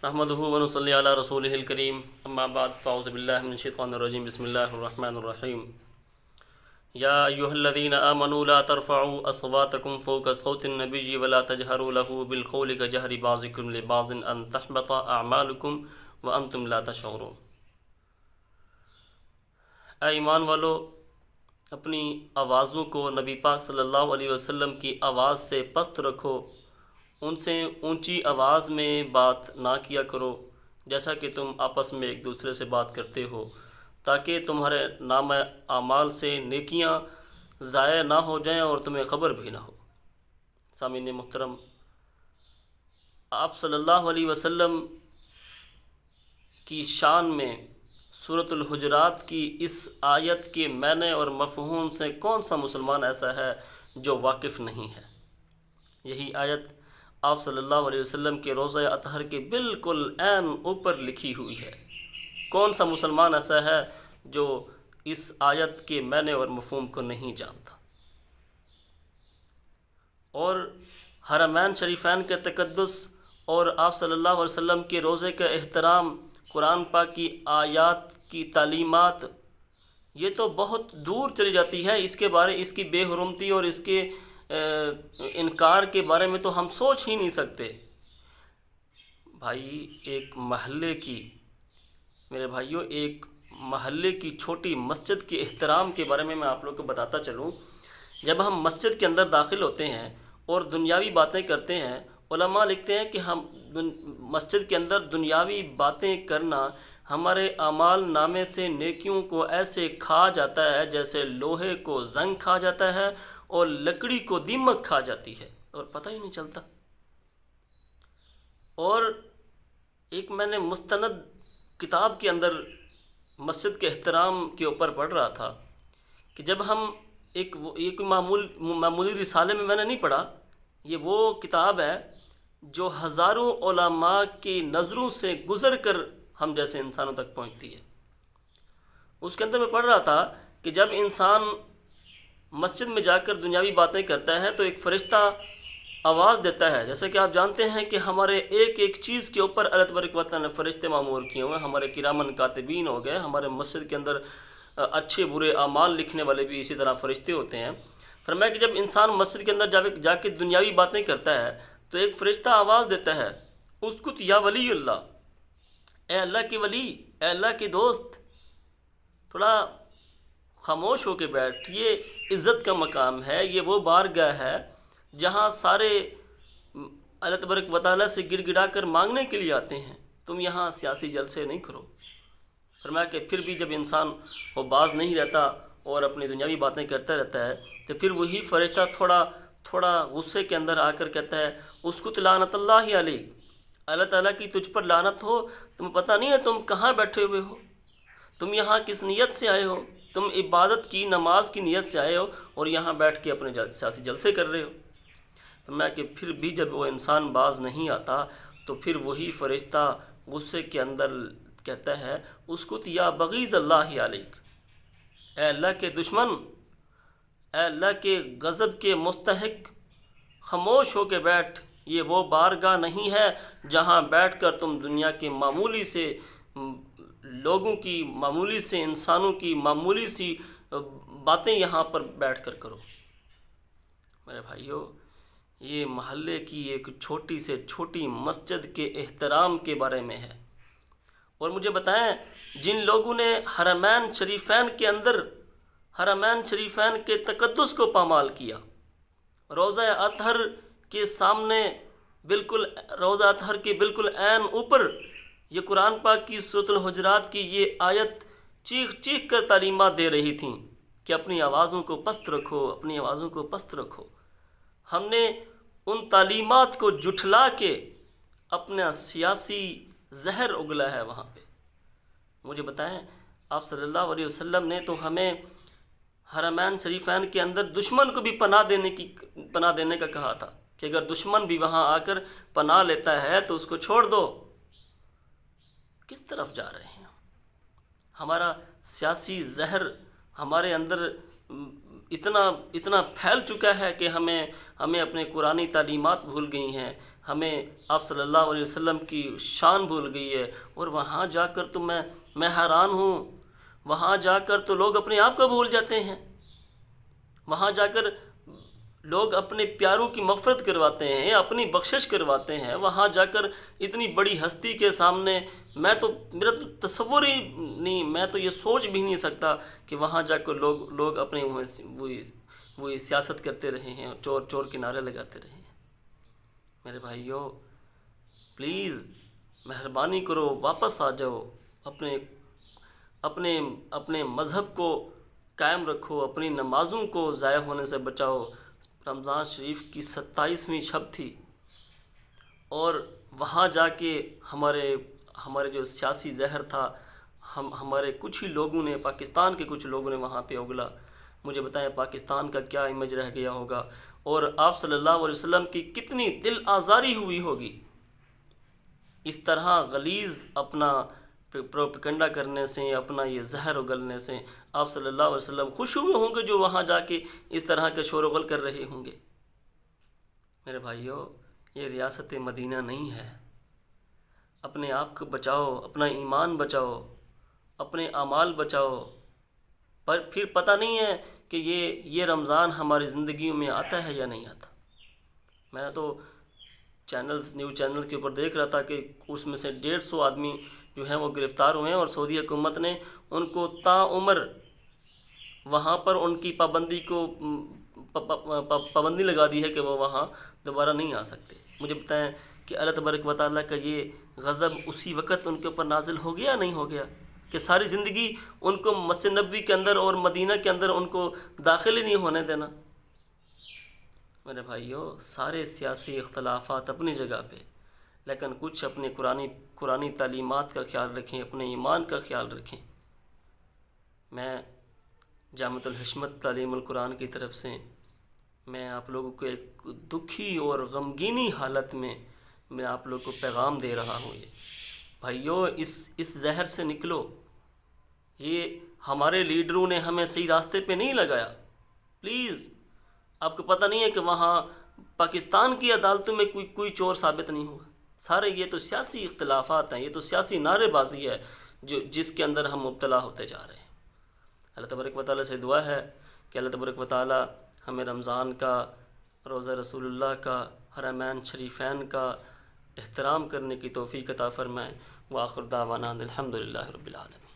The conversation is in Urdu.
نحمدہ ونصلی علی رسولہ الکریم اما بعد فاعوذ باللہ من الشیطان الرجیم بسم اللہ الرحمن الرحیم یا ایہا الذین آمنوا لا ترفعوا اصواتکم فوق صوت النبی ولا تجہروا له بالقول کجہر بعضکم لبعض ان تحبط اعمالکم وانتم لا تشعرون۔ اے ایمان والو، اپنی آوازوں کو نبی پاک صلی اللہ علیہ وسلم کی آواز سے پست رکھو، ان سے اونچی آواز میں بات نہ کیا کرو جیسا کہ تم آپس میں ایک دوسرے سے بات کرتے ہو، تاکہ تمہارے نام اعمال سے نیکیاں ضائع نہ ہو جائیں اور تمہیں خبر بھی نہ ہو۔ سامعین محترم، آپ صلی اللہ علیہ وسلم کی شان میں سورۃ الحجرات کی اس آیت کے معنی اور مفہوم سے کون سا مسلمان ایسا ہے جو واقف نہیں ہے؟ یہی آیت آپ صلی اللہ علیہ وسلم کے روضہ اطہر کے بالکل عین اوپر لکھی ہوئی ہے۔ کون سا مسلمان ایسا ہے جو اس آیت کے معنی اور مفہوم کو نہیں جانتا؟ اور حرمین شریفین کے تقدس اور آپ صلی اللہ علیہ وسلم کے روضے کا احترام، قرآن پاک کی آیات کی تعلیمات، یہ تو بہت دور چلی جاتی ہے۔ اس کی بے حرمتی اور اس کے انکار کے بارے میں تو ہم سوچ ہی نہیں سکتے۔ بھائی، میرے بھائیوں، ایک محلے کی چھوٹی مسجد کے احترام کے بارے میں آپ لوگوں کو بتاتا چلوں۔ جب ہم مسجد کے اندر داخل ہوتے ہیں اور دنیاوی باتیں کرتے ہیں، علماء لکھتے ہیں کہ ہم مسجد کے اندر دنیاوی باتیں کرنا ہمارے اعمال نامے سے نیکیوں کو ایسے کھا جاتا ہے جیسے لوہے کو زنگ کھا جاتا ہے اور لکڑی کو دیمک کھا جاتی ہے، اور پتہ ہی نہیں چلتا۔ اور ایک میں نے مستند کتاب کے اندر مسجد کے احترام کے اوپر پڑھ رہا تھا کہ جب ہم ایک معمولی رسالے میں نے نہیں پڑھا، یہ وہ کتاب ہے جو ہزاروں علماء کی نظروں سے گزر کر ہم جیسے انسانوں تک پہنچتی ہے۔ اس کے اندر میں پڑھ رہا تھا کہ جب انسان مسجد میں جا کر دنیاوی باتیں کرتا ہے تو ایک فرشتہ آواز دیتا ہے۔ جیسے کہ آپ جانتے ہیں کہ ہمارے ایک ایک چیز کے اوپر اللہ تبارک و تعالیٰ نے فرشتے معمور کیے ہوئے ہیں۔ ہمارے کرامن کاتبین ہو گئے، ہمارے مسجد کے اندر اچھے برے اعمال لکھنے والے بھی اسی طرح فرشتے ہوتے ہیں۔ فرمایا کہ جب انسان مسجد کے اندر جا کے دنیاوی باتیں کرتا ہے تو ایک فرشتہ آواز دیتا ہے، اسکت یا ولی اللہ، اے اللہ کی ولی، اے اللہ کی دوست، تھوڑا خاموش ہو کے بیٹھ۔ یہ عزت کا مقام ہے، یہ وہ بارگاہ ہے جہاں سارے اللہ تبارک و تعالیٰ سے گڑ گڑا کر مانگنے کے لیے آتے ہیں، تم یہاں سیاسی جلسے نہیں کرو۔ فرمایا کہ پھر بھی جب انسان وہ باز نہیں رہتا اور اپنی دنیاوی باتیں کرتا رہتا ہے تو پھر وہی فرشتہ تھوڑا غصے کے اندر آ کر کہتا ہے، اسکت لعنت اللہ علیک، اللہ تعالیٰ کی تجھ پر لعنت ہو، تمہیں پتہ نہیں ہے تم کہاں بیٹھے ہوئے ہو، تم یہاں کس نیت سے آئے ہو، تم عبادت کی نماز کی نیت سے آئے ہو اور یہاں بیٹھ کے اپنے سیاسی جلسے کر رہے ہو۔ میں کہ پھر بھی جب وہ انسان باز نہیں آتا تو پھر وہی فرشتہ غصے کے اندر کہتا ہے، اسکت یا بغیض اللہ علیک، اے اللہ کے دشمن، اے اللہ کے غضب کے مستحق، خاموش ہو کے بیٹھ۔ یہ وہ بارگاہ نہیں ہے جہاں بیٹھ کر تم دنیا کے معمولی سے لوگوں کی، معمولی سے انسانوں کی معمولی سی باتیں یہاں پر بیٹھ کر کرو۔ میرے بھائیوں، یہ محلے کی ایک چھوٹی سے چھوٹی مسجد کے احترام کے بارے میں ہے۔ اور مجھے بتائیں، جن لوگوں نے حرمین شریفین کے اندر، حرمین شریفین کے تقدس کو پامال کیا، روضہ اطہر کے سامنے، بالکل روضہ اطہر کے بالکل عین اوپر یہ قرآن پاک کی سورۃ الحجرات کی یہ آیت چیخ چیخ کر تعلیمات دے رہی تھیں کہ اپنی آوازوں کو پست رکھو، اپنی آوازوں کو پست رکھو۔ ہم نے ان تعلیمات کو جھٹلا کے اپنا سیاسی زہر اگلا ہے وہاں پہ۔ مجھے بتائیں، آپ صلی اللہ علیہ وسلم نے تو ہمیں حرمین شریفین کے اندر دشمن کو بھی پناہ دینے کا کہا تھا کہ اگر دشمن بھی وہاں آ کر پناہ لیتا ہے تو اس کو چھوڑ دو۔ کس طرف جا رہے ہیں؟ ہمارا سیاسی زہر ہمارے اندر اتنا پھیل چکا ہے کہ ہمیں اپنے قرآنی تعلیمات بھول گئی ہیں، ہمیں آپ صلی اللہ علیہ وسلم کی شان بھول گئی ہے، اور وہاں جا کر تو میں حیران ہوں، وہاں جا کر تو لوگ اپنے آپ کو بھول جاتے ہیں، وہاں جا کر لوگ اپنے پیاروں کی مغفرت کرواتے ہیں، اپنی بخشش کرواتے ہیں، وہاں جا کر اتنی بڑی ہستی کے سامنے میرا تو تصور ہی نہیں، میں تو یہ سوچ بھی نہیں سکتا کہ وہاں جا کر لوگ اپنے وہی سیاست کرتے رہے ہیں، چور چور کے نعرے لگاتے رہے ہیں۔ میرے بھائیوں، پلیز مہربانی کرو، واپس آ جاؤ، اپنے مذہب کو قائم رکھو، اپنی نمازوں کو ضائع ہونے سے بچاؤ۔ رمضان شریف کی 27ویں شب تھی، اور وہاں جا کے ہمارے جو سیاسی زہر تھا، ہمارے کچھ ہی لوگوں نے، پاکستان کے کچھ لوگوں نے وہاں پہ اگلا۔ مجھے بتائیں پاکستان کا کیا امیج رہ گیا ہوگا، اور آپ صلی اللہ علیہ وسلم کی کتنی دل آزاری ہوئی ہوگی اس طرح غلیظ اپنا پروپیگنڈا کرنے سے، اپنا یہ زہر اگلنے سے۔ آپ صلی اللہ علیہ وسلم خوش ہوئے ہوں گے جو وہاں جا کے اس طرح کے شور و غل کر رہے ہوں گے۔ میرے بھائیوں، یہ ریاست مدینہ نہیں ہے۔ اپنے آپ کو بچاؤ، اپنا ایمان بچاؤ، اپنے اعمال بچاؤ۔ پر پھر پتہ نہیں ہے کہ یہ رمضان ہماری زندگیوں میں آتا ہے یا نہیں آتا۔ میں تو نیوز چینل کے اوپر دیکھ رہا تھا کہ اس میں سے 150 آدمی جو ہیں وہ گرفتار ہوئے ہیں، اور سعودی حکومت نے ان کو تا عمر وہاں پر ان کی پابندی لگا دی ہے کہ وہ وہاں دوبارہ نہیں آ سکتے۔ مجھے بتائیں کہ اللہ تبارک و تعالیٰ کا یہ غضب اسی وقت ان کے اوپر نازل ہو گیا نہیں ہو گیا کہ ساری زندگی ان کو مسجد نبوی کے اندر اور مدینہ کے اندر ان کو داخل ہی نہیں ہونے دینا۔ میرے بھائیوں، سارے سیاسی اختلافات اپنی جگہ پہ، لیکن کچھ اپنے قرآنی تعلیمات کا خیال رکھیں، اپنے ایمان کا خیال رکھیں۔ میں جامعۃ الحشمت تعلیم القرآن کی طرف سے میں آپ لوگوں کو ایک دکھی اور غمگینی حالت میں آپ لوگوں کو پیغام دے رہا ہوں۔ یہ بھائیوں، اس زہر سے نکلو۔ یہ ہمارے لیڈروں نے ہمیں صحیح راستے پہ نہیں لگایا۔ پلیز، آپ کو پتہ نہیں ہے کہ وہاں پاکستان کی عدالتوں میں کوئی چور ثابت نہیں ہوا۔ سارے یہ تو سیاسی اختلافات ہیں، یہ تو سیاسی نعرے بازی ہے جس کے اندر ہم مبتلا ہوتے جا رہے ہیں۔ اللہ تبارک و تعالیٰ سے دعا ہے کہ اللہ تبارک و تعالیٰ ہمیں رمضان کا، روزہ رسول اللہ کا، حرمین شریفین کا احترام کرنے کی توفیق عطا فرمائے۔ وآخر دعوانا الحمدللہ رب العالمین۔